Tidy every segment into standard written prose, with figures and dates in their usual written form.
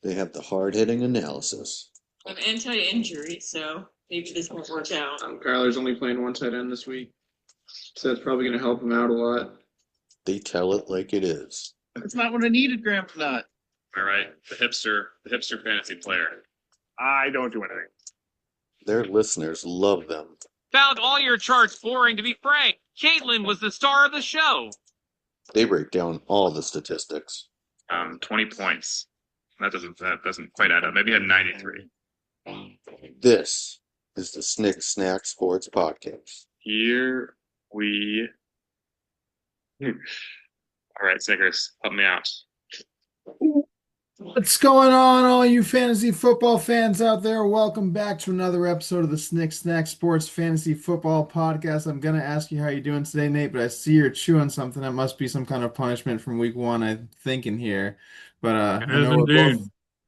They have the hard-hitting analysis. I'm anti-injury, so maybe this won't work out. Kyler's only playing one tight end this week, so that's probably going to help him out a lot. They tell it like it is. That's not what I needed, Grandpa. Not. All right, the hipster fantasy player. I don't do anything. Their listeners love them. Found all your charts boring, to be frank. Caitlin was the star of the show. They break down all the statistics. 20 points. That doesn't quite add up. Maybe he had 93. This is the Snick Snack Sports Podcast. Here we. All right, Snickers, help me out. What's going on, all you fantasy football fans out there? Welcome back to another episode of the Snick Snack Sports Fantasy Football Podcast. I'm going to ask you how you're doing today, Nate, but I see you're chewing something. That must be some kind of punishment from week one, I'm thinking here. But I know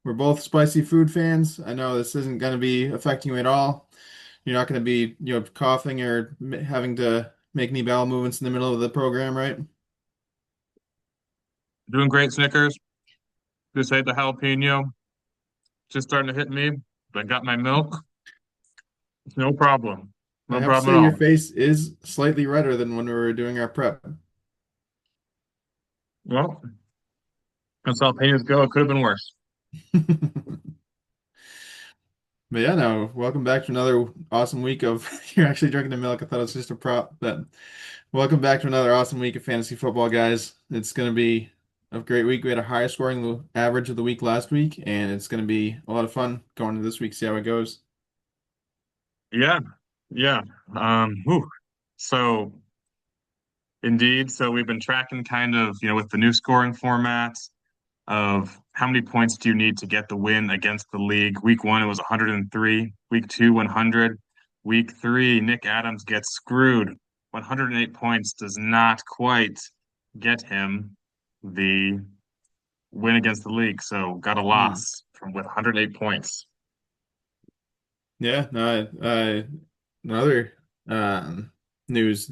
we're both spicy food fans. I know this isn't going to be affecting you at all. You're not going to be, coughing or having to make any bowel movements in the middle of the program, right? Doing great, Snickers. Just ate the jalapeno. Just starting to hit me. I got my milk. No problem. No I have to problem say at your all. face is slightly redder than when we were doing our prep. Well, as jalapenos go, it could have been worse. But yeah, no, welcome back to another awesome week of you're actually drinking the milk. I thought it was just a prop, but welcome back to another awesome week of fantasy football, guys. It's gonna be a great week. We had a higher scoring average of the week last week, and it's gonna be a lot of fun going into this week, see how it goes. Yeah, yeah. Whew. So indeed, so we've been tracking kind of, with the new scoring format of how many points do you need to get the win against the league. Week one, it was 103. Week two, 100. Week three, Nick Adams gets screwed. 108 points does not quite get him the win against the league. So got a loss with 108 points. Yeah, no, another news,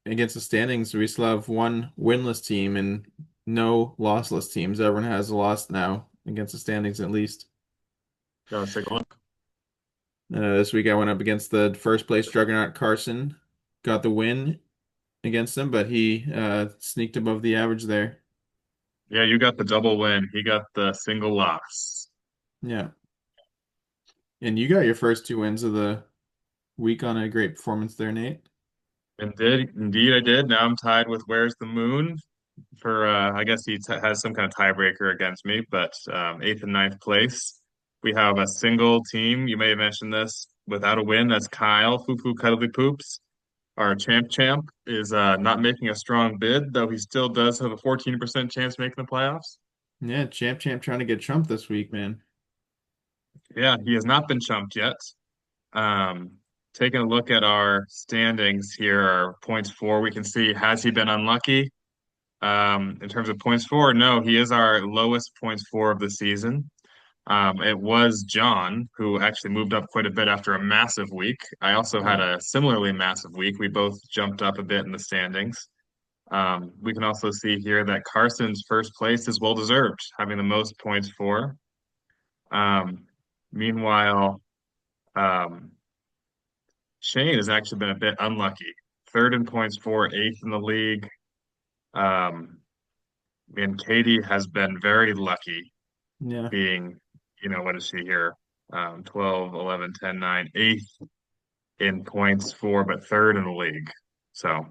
against the standings, we still have one winless team and no lossless teams. Everyone has a loss now against the standings at least. Let's take a look. This week I went up against the first place juggernaut Carson, got the win against him, but he sneaked above the average there. Yeah, you got the double win. He got the single loss. Yeah. And you got your first two wins of the week on a great performance there, Nate. Indeed, I did. Now I'm tied with Where's the Moon for I guess he has some kind of tiebreaker against me, but eighth and ninth place. We have a single team. You may have mentioned this without a win. That's Kyle Foo Foo Cuddly Poops. Our champ is not making a strong bid, though he still does have a 14% chance of making the playoffs. Yeah, champ trying to get Chump this week, man. Yeah, he has not been chumped yet. Um, Taking a look at our standings here, our points for, we can see, has he been unlucky? In terms of points for, no, he is our lowest points for of the season. It was John who actually moved up quite a bit after a massive week. I also had a similarly massive week. We both jumped up a bit in the standings. We can also see here that Carson's first place is well deserved, having the most points for. Meanwhile, um, Shane has actually been a bit unlucky. Third in points for, eighth in the league. And Katie has been very lucky Yeah. being, what is she here? 12, 11, 10, 9, eighth in points for, but third in the league. So,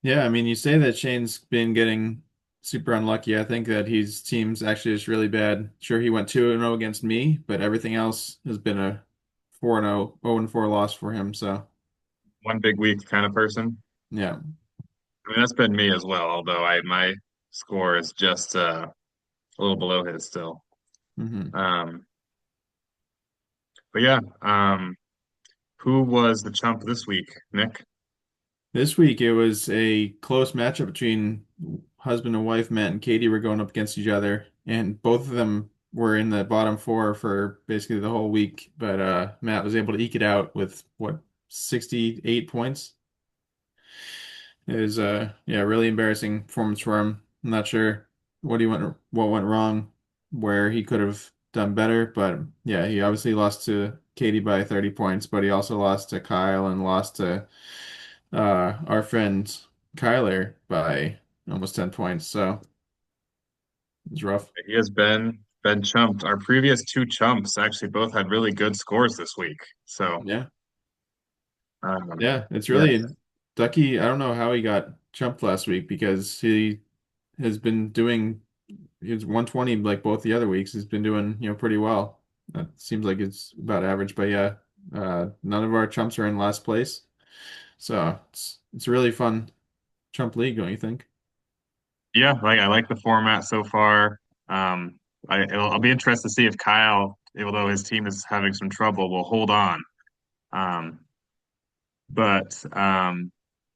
Yeah, I mean, you say that Shane's been getting super unlucky. I think that his team's actually just really bad. Sure, he went 2-0 against me, but everything else has been a 4-0, 0-4 loss for him. So, one big week kind of person. yeah. I mean, that's been me as well, although my score is just a little below his still. hmm Um, but yeah, who was the chump this week, Nick? This week it was a close matchup between husband and wife. Matt and Katie were going up against each other, and both of them were in the bottom four for basically the whole week. But Matt was able to eke it out with 68 points. It was yeah, really embarrassing performance for him. I'm not sure what went wrong. where he could have done better. But yeah, he obviously lost to Katie by 30 points, but he also lost to Kyle and lost to our friend Kyler by almost 10 points. So it's rough. He has been chumped. Our previous two chumps actually both had really good scores this week. So Yeah. um, Yeah, it's yeah, really Ducky. I don't know how he got chumped last week because he has been doing his 120 like both the other weeks. He's been doing, pretty well. That seems like it's about average, but yeah, none of our chumps are in last place. So it's a really fun chump league, don't you think? yeah, like I like the format so far. Um, I'll be interested to see if Kyle, although his team is having some trouble, will hold on. Um, but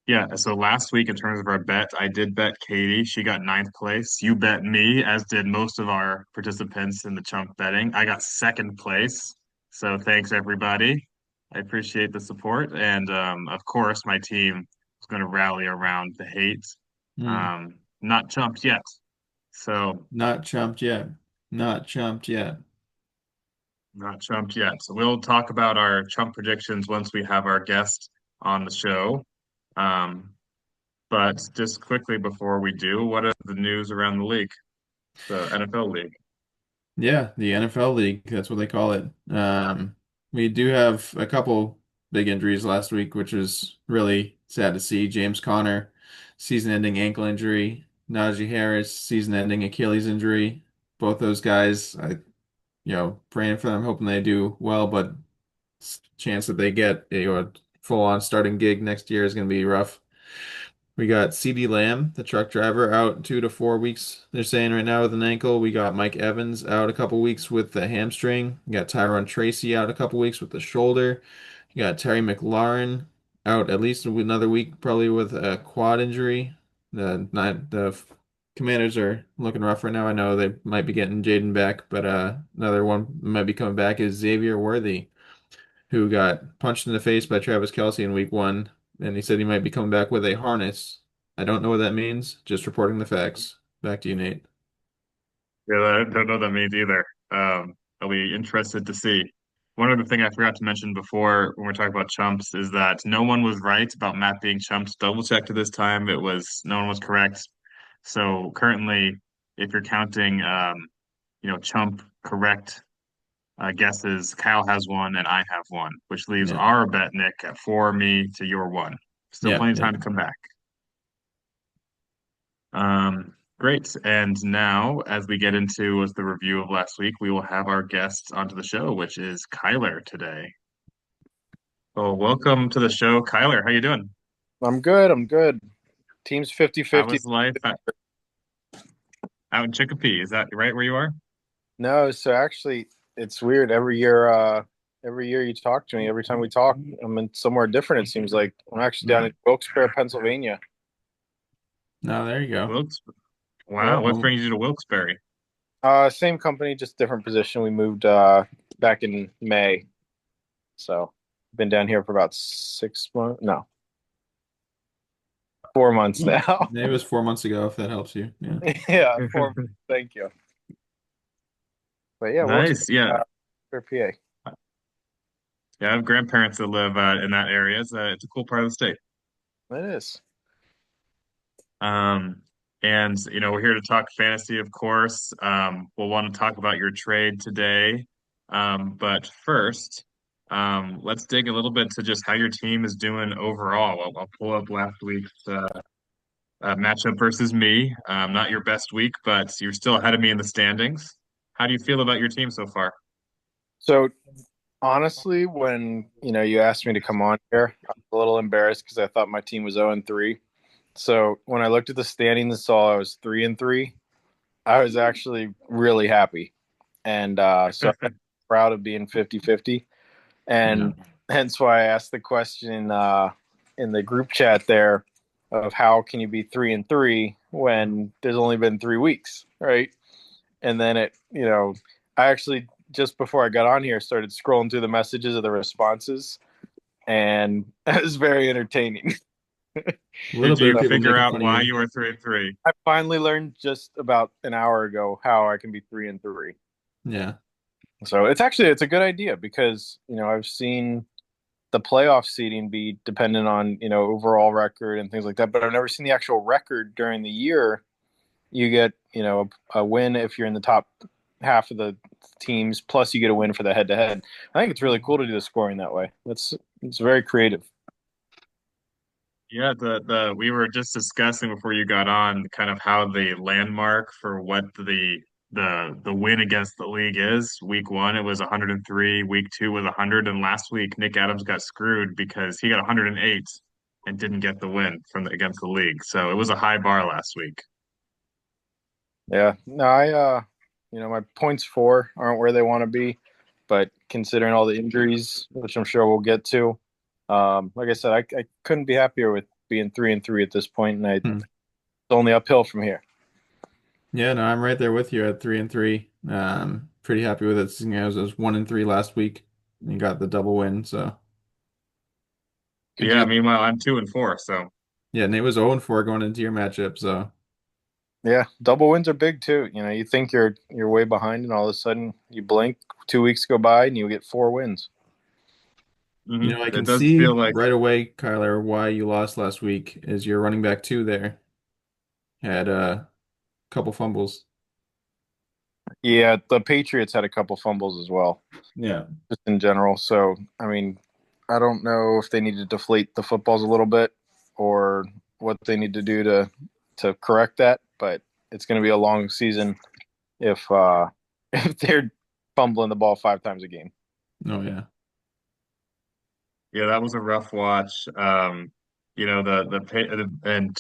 yeah, so last week in terms of our bet, I did bet Katie. She got ninth place. You bet me, as did most of our participants in the chunk betting. I got second place. So thanks everybody. I appreciate the support. And of course, my team is going to rally around the hate. Hmm. Not chumped yet. So Not chumped yet. Not chumped yet. not chumped yet. So we'll talk about our chump predictions once we have our guest on the show. Um, But just quickly before we do, what are the news around the league, the NFL league? Yeah, the NFL league, that's what they call it. We do have a couple big injuries last week, which was really sad to see. James Conner, season-ending ankle injury. Najee Harris, season-ending Achilles injury. Both those guys, praying for them, hoping they do well, but chance that they get a full-on starting gig next year is going to be rough. We got CeeDee Lamb, the truck driver, out 2 to 4 weeks. They're saying right now with an ankle. We got Mike Evans out a couple weeks with the hamstring. We got Tyrone Tracy out a couple weeks with the shoulder. You got Terry McLaurin out at least another week, probably with a quad injury. The Commanders are looking rough right now. I know they might be getting Jaden back, but another one might be coming back is Xavier Worthy, who got punched in the face by Travis Kelce in week one, and he said he might be coming back with a harness. I don't know what that means, just reporting the facts. Back to you, Nate. Yeah, I don't know what that means either. I'll be interested to see. One other thing I forgot to mention before when we're talking about chumps is that no one was right about Matt being chumped. Double checked this time. It was no one was correct. So currently, if you're counting, chump correct guesses, Kyle has one and I have one, which leaves Yeah, our bet, Nick, at four, me to your one. Still yeah, plenty of yeah. time to come back. Great. And now, as we get into the review of last week, we will have our guest onto the show, which is Kyler today. Well, welcome to the show, Kyler. How you doing? I'm good. I'm good. Team's How 50-50. is life out in Chicopee? Is that right where you are? No, so actually it's weird. Every year you talk to me, every time we talk, I'm in somewhere different, it seems like. I'm actually down in Wilkes-Barre, Pennsylvania. No, there you go. Wilkes. Yeah. Wow. What brings you to Wilkes-Barre? Same company, just different position. We moved back in May. So been down here for about 6 months. No, 4 months now. Maybe it was 4 months ago, if that helps you. Yeah. Yeah, 4 months. Thank you. But yeah, Nice. Yeah. Wilkes-Barre, PA. Yeah. I have grandparents that live in that area. It's a cool part of the state. It is. Um, and we're here to talk fantasy, of course. We'll want to talk about your trade today. But first, let's dig a little bit to just how your team is doing overall. I'll pull up last week's matchup versus me. Not your best week, but you're still ahead of me in the standings. How do you feel about your team so far? So honestly, when you asked me to come on here, I was a little embarrassed because I thought my team was 0-3. So when I looked at the standings and saw I was 3-3, I was actually really happy. And so I'm proud of being 50-50. Yeah. And hence why I asked the question in the group chat there of how can you be 3-3 when there's only been 3 weeks, right? And then I actually just before I got on here started scrolling through the messages of the responses, and it was very entertaining. little Did bit you of people figure making out fun of why you. you were 3-3? I finally learned just about an hour ago how I can be 3-3. Yeah. So it's a good idea because I've seen the playoff seeding be dependent on overall record and things like that, but I've never seen the actual record during the year. You get a win if you're in the top half of the teams, plus you get a win for the head to head. I think it's really cool to do the scoring that way. It's very creative. Yeah, the we were just discussing before you got on kind of how the landmark for what the win against the league is. Week 1 it was 103, week 2 was 100, and last week Nick Adams got screwed because he got 108 and didn't get the win against the league. So it was a high bar last week. Yeah, no, my points for aren't where they want to be, but considering all the injuries, which I'm sure we'll get to, like I said, I couldn't be happier with being 3-3 at this point, and it's only uphill from here. Yeah, no, I'm right there with you at 3-3. Pretty happy with it. I was 1-3 last week, and you got the double win. So Could Yeah, you? meanwhile I'm 2-4, so yeah, Nate was 0-4 going into your matchup. So Yeah, double wins are big too. You think you're way behind, and all of a sudden you blink, 2 weeks go by, and you get 4 wins. I It can does see feel like right away, Kyler, why you lost last week is your running back two there had a couple fumbles. Yeah, the Patriots had a couple fumbles as well, Yeah. just in general. So, I mean, I don't know if they need to deflate the footballs a little bit or what they need to do to correct that, but it's going to be a long season if if they're fumbling the ball 5 times a game. Oh yeah. Yeah, that was a rough watch. And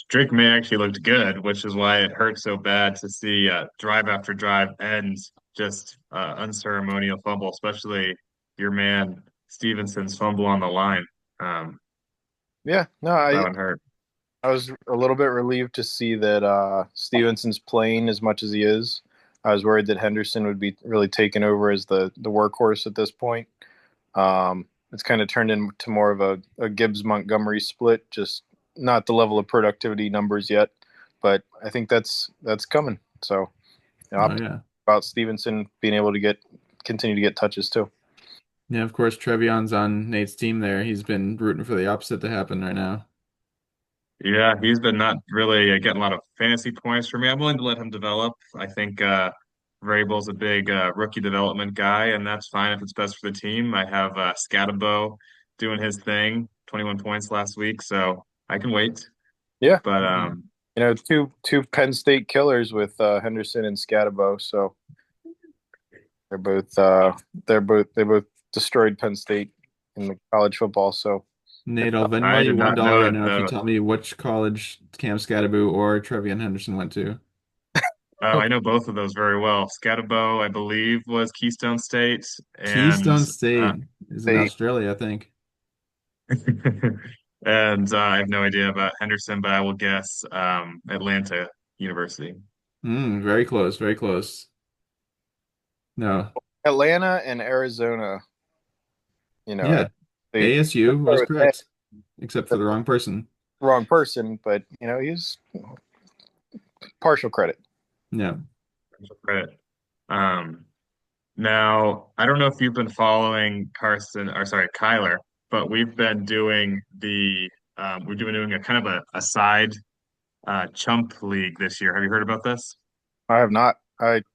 Drake May actually looked good, which is why it hurt so bad to see drive after drive end just unceremonial fumble, especially your man Stevenson's fumble on the line. Um, Yeah, no, that I one hurt. I was a little bit relieved to see that Stevenson's playing as much as he is. I was worried that Henderson would be really taken over as the workhorse at this point. It's kind of turned into more of a Gibbs Montgomery split, just not the level of productivity numbers yet, but I think that's coming. So Oh yeah. about Stevenson being able to continue to get touches too. Yeah, of course Trevion's on Nate's team there. He's been rooting for the opposite to happen right now. Yeah, he's been not really getting a lot of fantasy points for me. I'm willing to let him develop. I think Vrabel's a big rookie development guy, and that's fine if it's best for the team. I have Scatabo doing his thing, 21 points last week, so I can wait. Yeah, But Yeah. two Penn State killers with Henderson and Scatabo. So they're both they both destroyed Penn State in the college football. So Nate, I'll I Venmo you did one not dollar know right that now if you though. tell me which college Cam Scatterbo or Trevion Henderson went to. Oh, I know both of those very well. Scatabo, I believe, was Keystone State, and Keystone uh, State is in they Australia, I think. and I have no idea about Henderson, but I will guess Atlanta University. Very close, very close. No. Atlanta and Arizona. Yeah, They ASU was were the correct, except for the wrong person. wrong person, but he's partial credit. Yeah. Credit. Um, Now, I don't know if you've been following Carson, or sorry, Kyler, but we've been doing a kind of a side Chump league this year. Have you heard about this? I have not.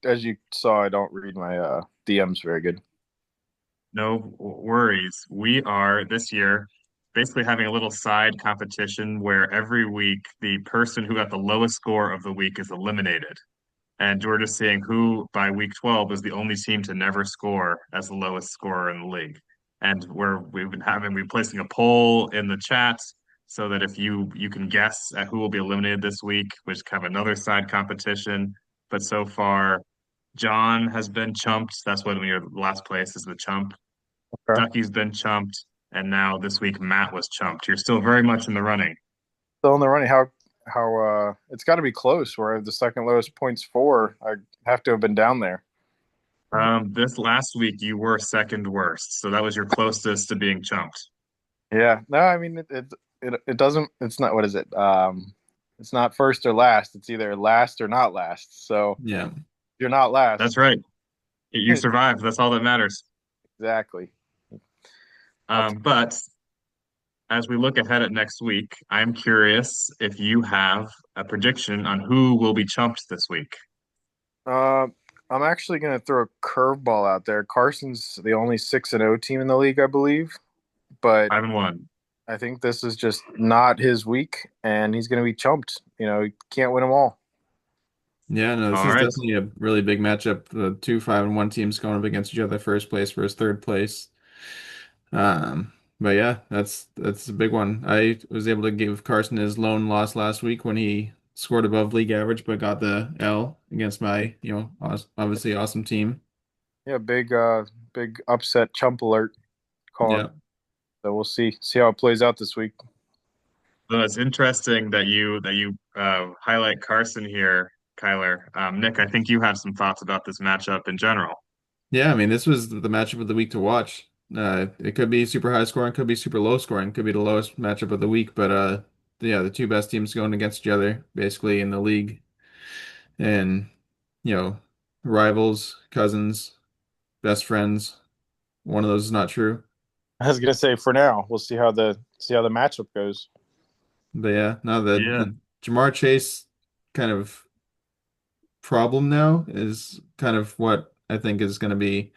As you saw, I don't read my DMs very good. No worries. We are this year basically having a little side competition where every week the person who got the lowest score of the week is eliminated. And we're just seeing who by week 12 is the only team to never score as the lowest scorer in the league. And we've been placing a poll in the chat so that if you can guess at who will be eliminated this week, which is kind of another side competition. But so far, John has been chumped. That's what your last place is the chump. Okay. Ducky's been chumped, and now this week Matt was chumped. You're still very much in the running. Still in the running. How it's got to be close. Where I have the second lowest points for, I have to have been down there. This last week you were second worst, so that was your closest to being chumped. Yeah. No, I mean it doesn't. It's not. What is it? It's not first or last. It's either last or not last. So if Yeah. you're not That's last. right. You survived. That's all that matters. Exactly. I'll take. But as we look ahead at next week, I'm curious if you have a prediction on who will be chumped this week. Uh, I'm actually going to throw a curveball out there. Carson's the only 6-0 team in the league, I believe, but 5-1. I think this is just not his week, and he's going to be chumped. He can't win them all. Yeah, no, this All is right. definitely a really big matchup. The two 5-1 teams going up against each other, first place versus third place. But yeah, that's a big one. I was able to give Carson his lone loss last week when he scored above league average, but got the L against my, obviously awesome team. Yeah, big upset chump alert calling. Yeah. So we'll see how it plays out this week. So it's interesting that you highlight Carson here, Kyler. Nick, I think you have some thoughts about this matchup in general. Yeah, I mean, this was the matchup of the week to watch. It could be super high scoring, could be super low scoring, could be the lowest matchup of the week, but yeah, the two best teams going against each other basically in the league, and you know, rivals, cousins, best friends. One of those is not true. I was gonna say for now, we'll see how the matchup goes. But yeah, now Yeah. the Jamar Chase kind of problem now is kind of what I think is going to be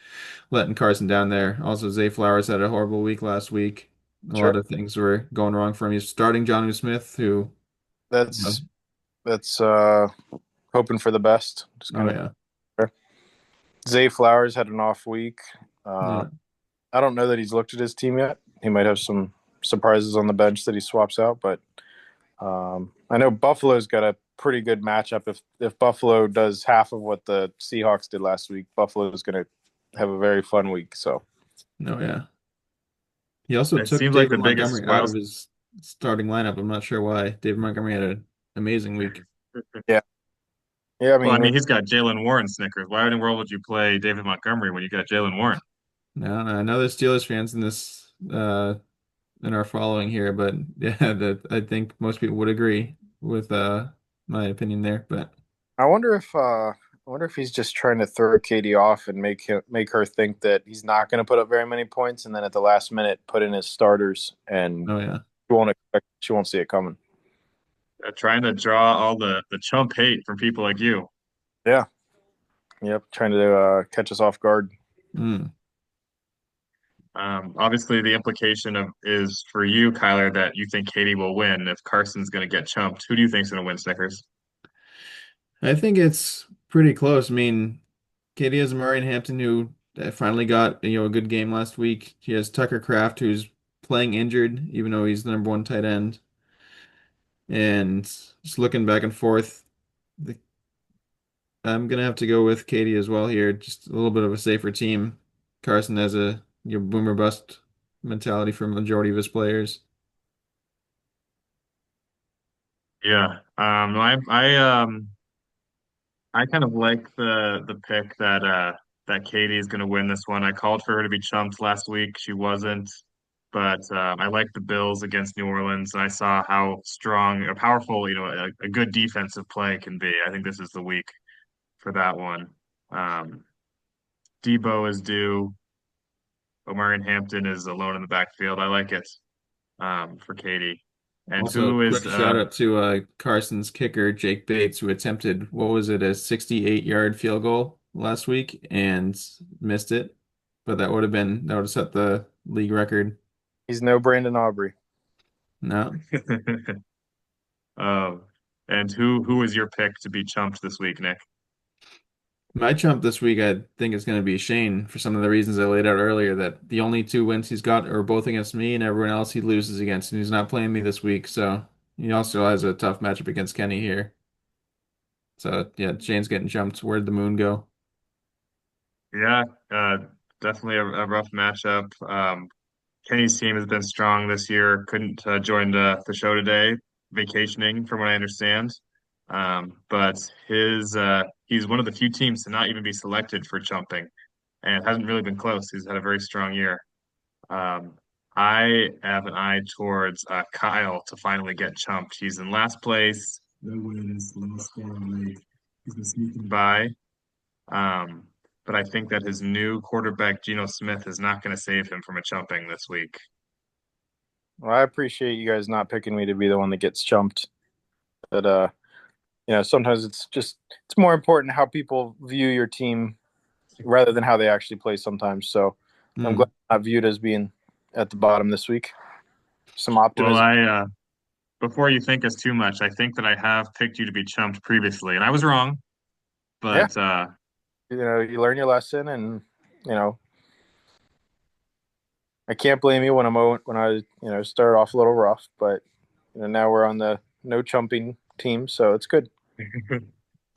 letting Carson down there. Also, Zay Flowers had a horrible week last week. A Sure. lot of things were going wrong for him. He's starting Johnny Smith, who, That's hoping for the best. Just oh gonna yeah, Zay Flowers had an off week. Uh, yeah, I don't know that he's looked at his team yet. He might have some surprises on the bench that he swaps out, but I know Buffalo's got a pretty good matchup. If Buffalo does half of what the Seahawks did last week, Buffalo is going to have a very fun week. So oh yeah. He also It took seems like David the biggest Montgomery out wild. of his starting lineup. I'm not sure why. David Montgomery had an amazing week. yeah, yeah. I Well, I mean, mean, he's got Jalen Warren Snickers. Why in the world would you play David Montgomery when you got Jalen Warren? Now, I know there's Steelers fans in this in our following here, but yeah, that I think most people would agree with my opinion there. But I wonder if he's just trying to throw Katie off and make her think that he's not going to put up very many points, and then at the last minute put in his starters, and oh yeah, she won't see it coming. Trying to draw all the chump hate from people like you. Yeah, yep, trying to catch us off guard. mm. Obviously, the implication of is for you, Kyler, that you think Katie will win if Carson's going to get chumped. Who do you think's going to win, Snickers? I think it's pretty close. I mean, Katie has Murray and Hampton who finally got a good game last week. He has Tucker Kraft who's playing injured, even though he's the number one tight end. And just looking back and forth, the, I'm gonna have to go with Katie as well here. Just a little bit of a safer team. Carson has a boomer bust mentality for majority of his players. Yeah. I kind of like the pick that Katie is going to win this one. I called for her to be chumped last week. She wasn't, but I like the Bills against New Orleans, and I saw how strong or powerful a good defensive play can be. I think this is the week for that one. Um, Debo is due. Omar and Hampton is alone in the backfield. I like it for Katie. And Also, who quick is shout out to Carson's kicker, Jake Bates, who attempted, what was it, a 68-yard field goal last week and missed it. But that would have set the league record. He's no Brandon Aubrey. No. um, and who is your pick to be chumped this week, Nick? My chump this week, I think, is going to be Shane for some of the reasons I laid out earlier. That the only two wins he's got are both against me, and everyone else he loses against, and he's not playing me this week. So he also has a tough matchup against Kenny here. So yeah, Shane's getting jumped. Where'd the moon go? Yeah, definitely a rough matchup. Kenny's team has been strong this year. Couldn't join the show today, vacationing, from what I understand. But he's one of the few teams to not even be selected for chumping, and hasn't really been close. He's had a very strong year. Um, I have an eye towards Kyle to finally get chumped. He's in last place. No wins, low score of the league. He's been sneaking by. Um, but I think that his new quarterback, Geno Smith, is not going to save him from a chumping this week. Well, I appreciate you guys not picking me to be the one that gets chumped. But sometimes it's more important how people view your team rather than how they actually play sometimes. So I'm glad I'm not viewed as being at the bottom this week. Some Well, optimism. before you think us too much, I think that I have picked you to be chumped previously, and I was wrong. Yeah, But you learn your lesson, and you know I can't blame you when I started off a little rough, but now we're on the no chumping team, so it's good.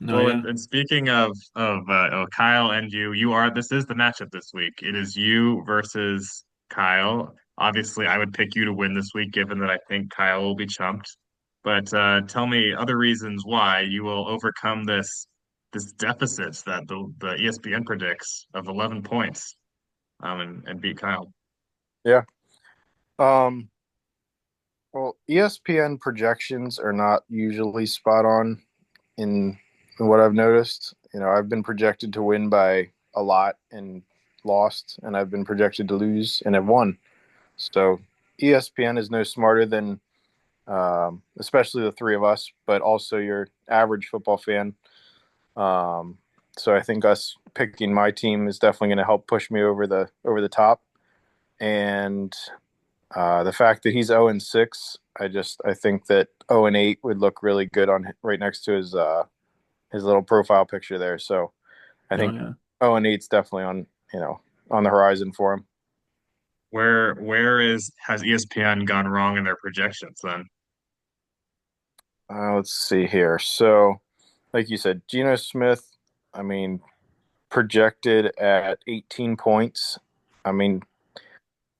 No, well, yeah. and speaking of Kyle and you are this is the matchup this week. It is you versus Kyle. Obviously, I would pick you to win this week, given that I think Kyle will be chumped. But tell me other reasons why you will overcome this deficit that the ESPN predicts of 11 points, and beat Kyle. Yeah. Um. Well, ESPN projections are not usually spot on in, in what I've noticed. I've been projected to win by a lot and lost, and I've been projected to lose and have won. So ESPN is no smarter than, especially the three of us, but also your average football fan. So I think us picking my team is definitely going to help push me over the top. And the fact that he's 0-6, I think that 0-8 would look really good on right next to his little profile picture there. So I No, think yeah. 0-8's definitely on the horizon for him. Where has ESPN gone wrong in their projections then? Let's see here. So, like you said, Geno Smith, I mean, projected at 18 points. I mean,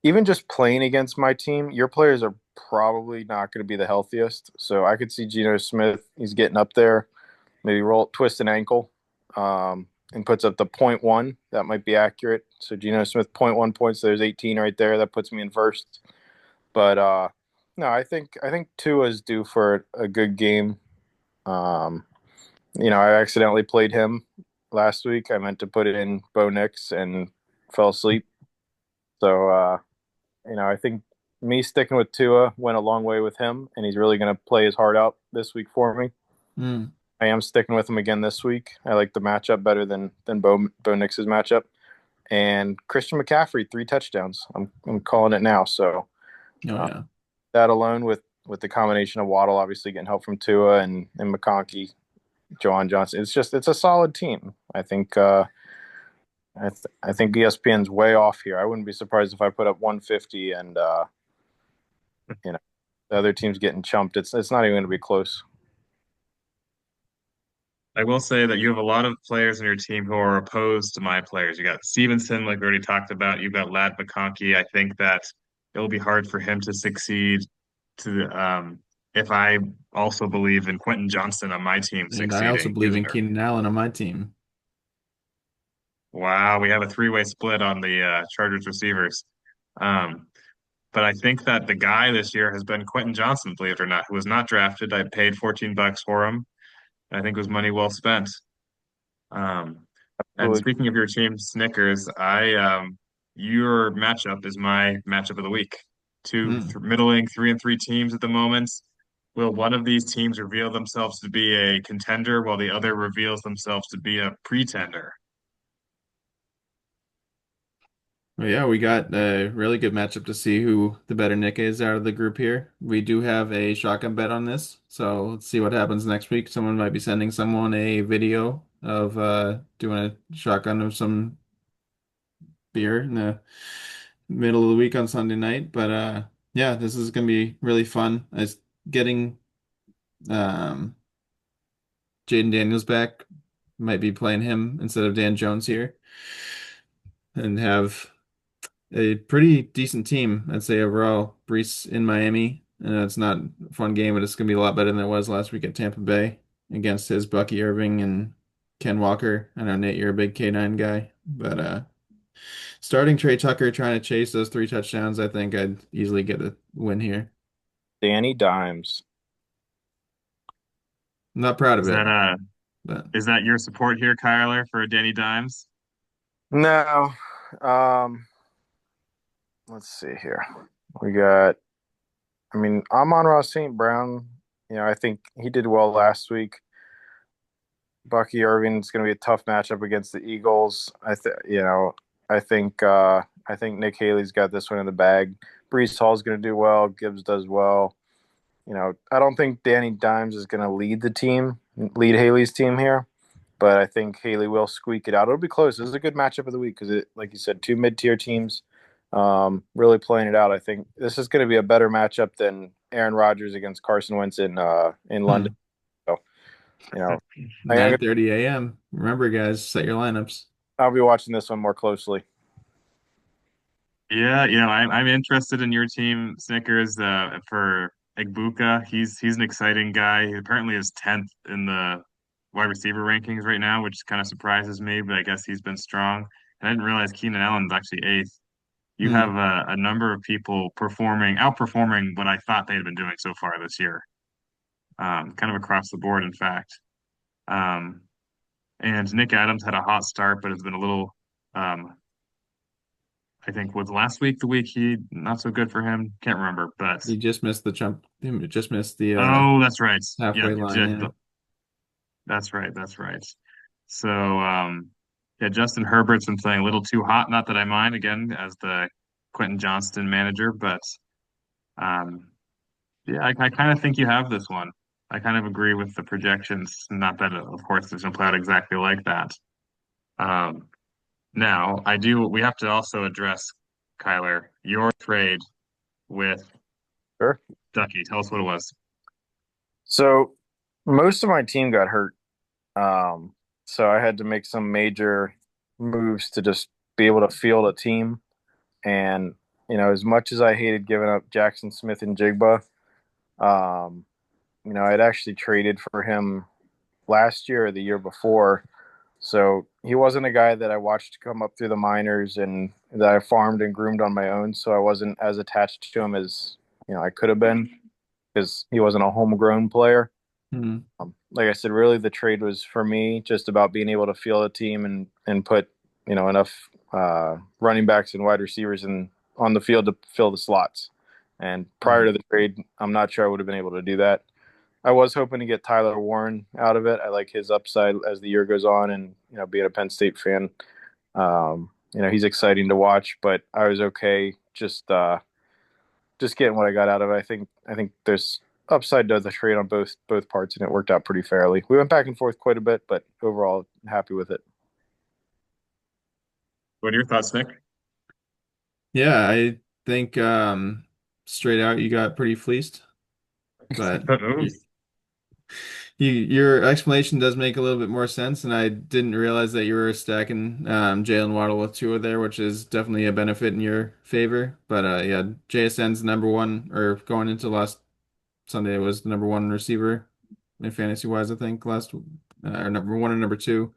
even just playing against my team, your players are probably not going to be the healthiest. So I could see Geno Smith, he's getting up there, maybe twist an ankle, and puts up the point one. That might be accurate. So Geno Smith, 0.1 points. There's 18 right there. That puts me in first. But no, I think Tua is due for a good game. Um, I accidentally played him last week. I meant to put it in Bo Nix and fell asleep. So I think me sticking with Tua went a long way with him, and he's really going to play his heart out this week for me. Mm. I am sticking with him again this week. I like the matchup better than Bo Nix's matchup. And Christian McCaffrey, 3 touchdowns. I'm calling it now. So Oh, yeah. that alone with the combination of Waddle obviously getting help from Tua and McConkey, Johan Johnson, it's a solid team. I think I think ESPN's way off here. I wouldn't be surprised if I put up 150 and the other team's getting chumped. It's not even going to be close. I will say that you have a lot of players in your team who are opposed to my players. You got Stevenson, like we already talked about. You've got Lad McConkey. I think that it'll be hard for him to succeed. If I also believe in Quentin Johnson on my team And I also succeeding. believe in Keenan Allen on my team. Wow, we have a three-way split on the Chargers receivers. Um, but I think that the guy this year has been Quentin Johnson, believe it or not, who was not drafted. I paid $14 for him. I think it was money well spent. Um, and Absolutely. speaking of your team, Snickers, your matchup is my matchup of the week. Two Mm. middling 3-3 teams at the moment. Will one of these teams reveal themselves to be a contender while the other reveals themselves to be a pretender? Well, yeah, we got a really good matchup to see who the better Nick is out of the group here. We do have a shotgun bet on this, so let's see what happens next week. Someone might be sending someone a video of doing a shotgun of some beer in the middle of the week on Sunday night. But yeah, this is gonna be really fun. As getting um Jaden Daniels back, might be playing him instead of Dan Jones here, and have a pretty decent team, I'd say overall. Brees in Miami, it's not a fun game, but it's gonna be a lot better than it was last week at Tampa Bay against his Bucky Irving and Ken Walker. I know Nate, you're a big K9 guy, but starting Trey Tucker trying to chase those 3 touchdowns, I think I'd easily get a win here. Danny Dimes. I'm not proud of Is it, that but is that your support here, Kyler, for Danny Dimes? No. Um, let's see here. We got, I mean, Amon-Ra St. Brown, I think he did well last week. Bucky Irving's going to be a tough matchup against the Eagles. I think Nick Haley's got this one in the bag. Brees Hall's going to do well. Gibbs does well. I don't think Danny Dimes is going to lead Haley's team here, but I think Haley will squeak it out. It'll be close. This is a good matchup of the week because, like you said, 2 mid-tier teams really playing it out. I think this is going to be a better matchup than Aaron Rodgers against Carson Wentz in London. So, I think 9:30 a.m. Remember, guys, set your lineups. I'll be watching this one more closely. Yeah, I'm interested in your team, Snickers, for Egbuka. He's an exciting guy. He apparently is 10th in the wide receiver rankings right now, which kind of surprises me, but I guess he's been strong. And I didn't realize Keenan Allen's actually 8th. You Hmm. have a number of people outperforming what I thought they had been doing so far this year, kind of across the board, in fact. Um, and Nick Adams had a hot start, but has been a little, um, I think, was last week the week he not so good for him. Can't remember, but You just missed the jump. You just missed the oh, that's right. Yeah, halfway you line. did. Yeah. That's right. That's right. So, yeah, Justin Herbert's been playing a little too hot. Not that I mind, again, as the Quentin Johnston manager, but um, yeah, I kind of think you have this one. I kind of agree with the projections. Not that, of course, it doesn't play out exactly like that. Um, Now, we have to also address, Kyler, your trade with Sure. Ducky. Tell us what it was. So most of my team got hurt. So I had to make some major moves to just be able to field a team. And, as much as I hated giving up Jackson Smith and Jigba, um, I'd actually traded for him last year or the year before. So he wasn't a guy that I watched come up through the minors and that I farmed and groomed on my own. So I wasn't as attached to him as, I could have been because he wasn't a homegrown player. Hmm. Like I said, really the trade was for me just about being able to field a team and put enough running backs and wide receivers on the field to fill the slots. And prior to the trade, I'm not sure I would have been able to do that. I was hoping to get Tyler Warren out of it. I like his upside as the year goes on, and being a Penn State fan, he's exciting to watch. But I was okay just getting what I got out of it. I think there's upside to the trade on both parts, and it worked out pretty fairly. We went back and forth quite a bit, but overall, happy with it. What are your thoughts, Nick? Yeah, I think straight out you got pretty fleeced, but your explanation does make a little bit more sense, and I didn't realize that you were stacking Jalen Waddle with Tua there, which is definitely a benefit in your favor. But yeah, JSN's number one, or going into last Sunday was the number one receiver in fantasy wise, I think or number one and number two,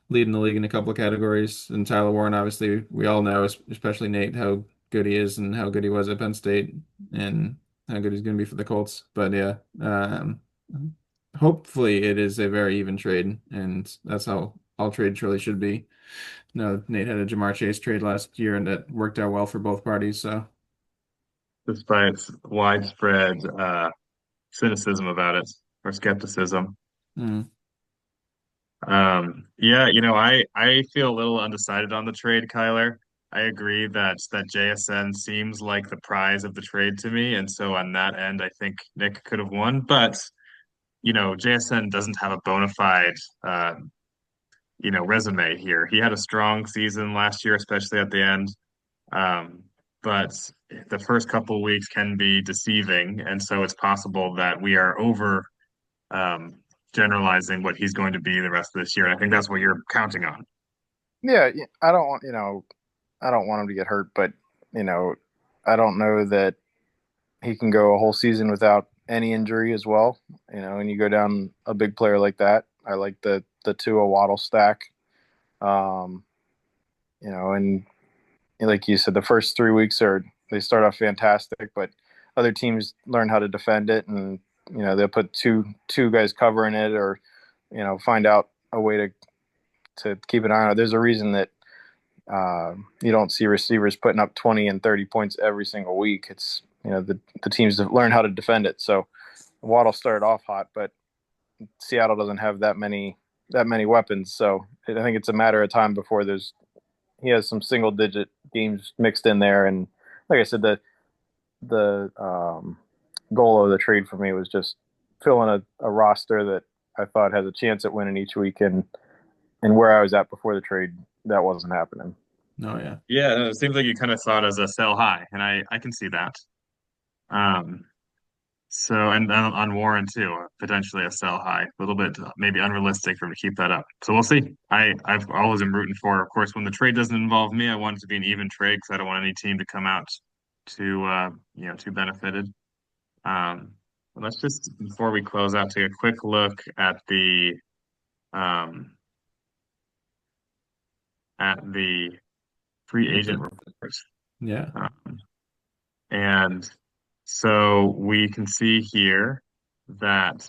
leading the league in a couple of categories. And Tyler Warren, obviously, we all know, especially Nate, how good he is and how good he was at Penn State and how good he's going to be for the Colts. But yeah, hopefully it is a very even trade, and that's how all trades really should be. No, Nate had a Jamar Chase trade last year, and that worked out well for both parties. So, Despite widespread cynicism about it or skepticism. mm, Yeah, I feel a little undecided on the trade, Kyler. I agree that JSN seems like the prize of the trade to me, and so on that end, I think Nick could have won. But JSN doesn't have a bona fide resume here. He had a strong season last year, especially at the end. Um, but the first couple weeks can be deceiving, and so it's possible that we are over um, generalizing what he's going to be the rest of this year. And I think that's what you're counting on. Yeah, I don't want I don't want him to get hurt, but I don't know that he can go a whole season without any injury as well. And you go down a big player like that. I like the Tua Waddle stack. Um, and like you said, the first 3 weeks they start off fantastic, but other teams learn how to defend it, and they'll put two guys covering it, or find out a way to keep an eye on it. There's a reason that you don't see receivers putting up 20 and 30 points every single week. It's the teams that learn how to defend it. So Waddle started off hot, but Seattle doesn't have that many weapons. So I think it's a matter of time before he has some single digit games mixed in there. And like I said, the goal of the trade for me was just filling a roster that I thought has a chance at winning each week, and where I was at before the trade, that wasn't happening. Oh yeah. Yeah, no, it seems like you kind of saw it as a sell high, and I can see that. Um, so and on Warren too, potentially a sell high, a little bit maybe unrealistic for him to keep that up. So we'll see. I've always been rooting for. Of course, when the trade doesn't involve me, I want it to be an even trade because I don't want any team to come out too benefited. But let's just before we close out, take a quick look um at the free agent reports. Yeah. And so we can see here that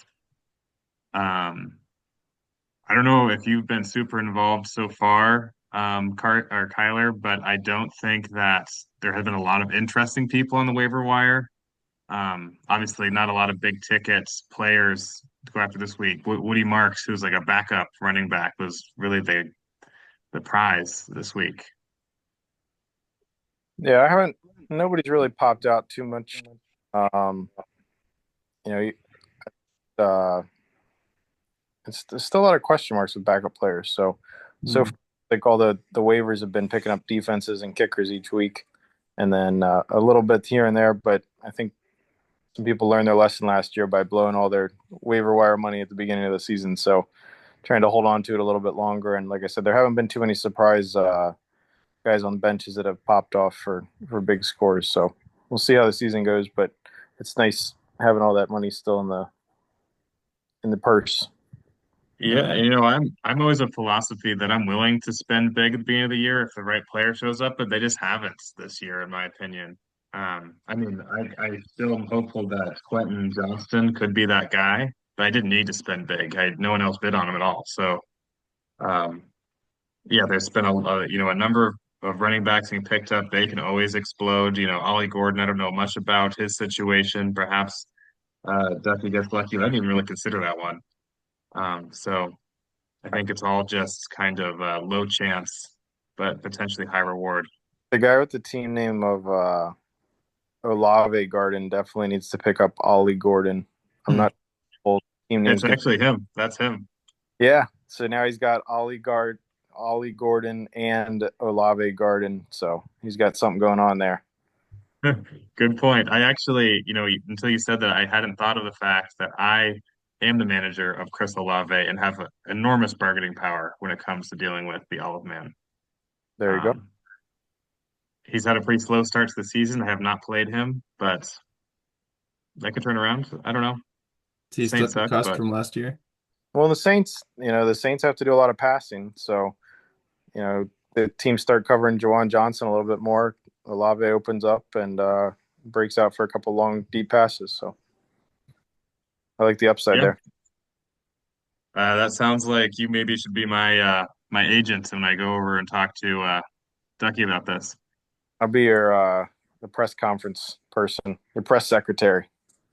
I don't know if you've been super involved so far, Kyler, but I don't think that there have been a lot of interesting people on the waiver wire. Obviously, not a lot of big tickets players to go after this week. Woody Marks, who's like a backup running back, was really the prize this week. Yeah, nobody's really popped out too much. You know, there's still a lot of question marks with backup players. So like all the waivers have been picking up defenses and kickers each week, and then a little bit here and there. But I think some people learned their lesson last year by blowing all their waiver wire money at the beginning of the season. So trying to hold on to it a little bit longer. And like I said, there haven't been too many surprise guys on benches that have popped off for big scores. So we'll see how the season goes. But it's nice having all that money still in the purse. Yeah, I'm always a philosophy that I'm willing to spend big at the beginning of the year if the right player shows up, but they just haven't this year, in my opinion. I mean, I still am hopeful that Quentin Johnston could be that guy, but I didn't need to spend big. No one else bid on him at all. So, um, yeah, there's been a number of running backs being picked up. They can always explode. Ollie Gordon, I don't know much about his situation. Perhaps Ducky gets lucky. I didn't even really consider that one. So I think it's all just kind of low chance, but potentially high reward. The guy with the team name of Olave Garden definitely needs to pick up Ollie Gordon. I'm not sure team names. It's actually him. That's him. Yeah. So now he's got Ollie Gordon and Olave Garden. So he's got something going on there. Good point. I actually, until you said that, I hadn't thought of the fact that I am the manager of Chris Olave and have enormous bargaining power when it comes to dealing with the Olive Man. There you go. He's had a pretty slow start to the season. I have not played him, but that could turn around. I don't know. He's still concussed from last year. Well, the Saints have to do a lot of passing. So, the teams start covering Juwan Johnson a little bit more. Olave opens up and breaks out for a couple long, deep passes. So I like the upside there. That sounds like you maybe should be my agent when I go over and talk to Ducky about this. I'll be your the press conference person, your press secretary.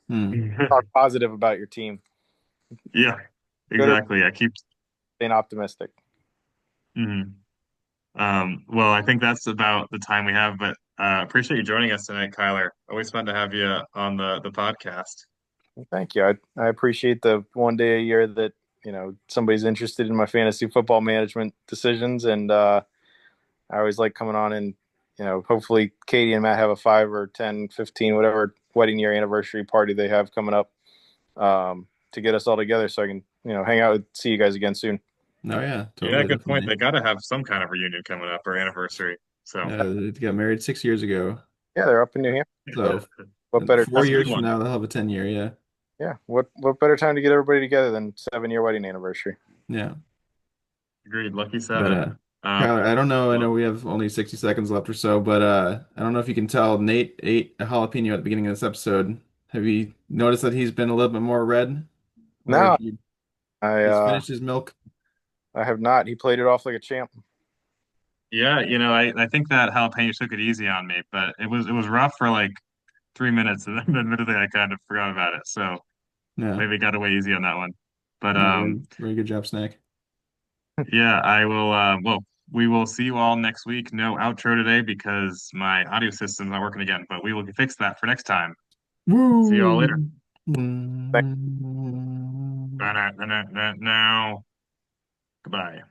Talk positive about your team. Yeah, exactly. I keep being optimistic. Mm-hmm. Well, I think that's about the time we have, but appreciate you joining us tonight, Kyler. Always fun to have you on the podcast. Thank you. I appreciate the one day a year that somebody's interested in my fantasy football management decisions, and I always like coming on and hopefully Katie and Matt have a 5 or 10, 15, whatever wedding year anniversary party they have coming up to get us all together so I can hang out and see you guys again soon. Oh yeah, totally, yeah, good definitely. point. They got to have some kind of reunion coming up or anniversary. So they got married 6 years ago. Yeah, they're up in New Hampshire. So what better 4 years from now they'll have a 10-year. Yeah. Yeah. What better time to get everybody together than 7-year wedding anniversary? Yeah. Agreed. Lucky 7. Kyler, I don't know. I know Well, we have only 60 seconds left or so, but I don't know if you can tell. Nate ate a jalapeno at the beginning of this episode. Have you noticed that he's been a little bit more red, or No, I he's uh finished his milk? I have not. He played it off like a champ. yeah, I think that jalapeno took it easy on me, but it was rough for like 3 minutes, and then admittedly I kind of forgot about it. So Yeah, maybe got away easy on that one. But yeah, very good job, Snack. yeah, I will. Well, we will see you all next week. No outro today because my audio system's not working again, but we will fix that for next time. See you all later. Woo! Now, goodbye.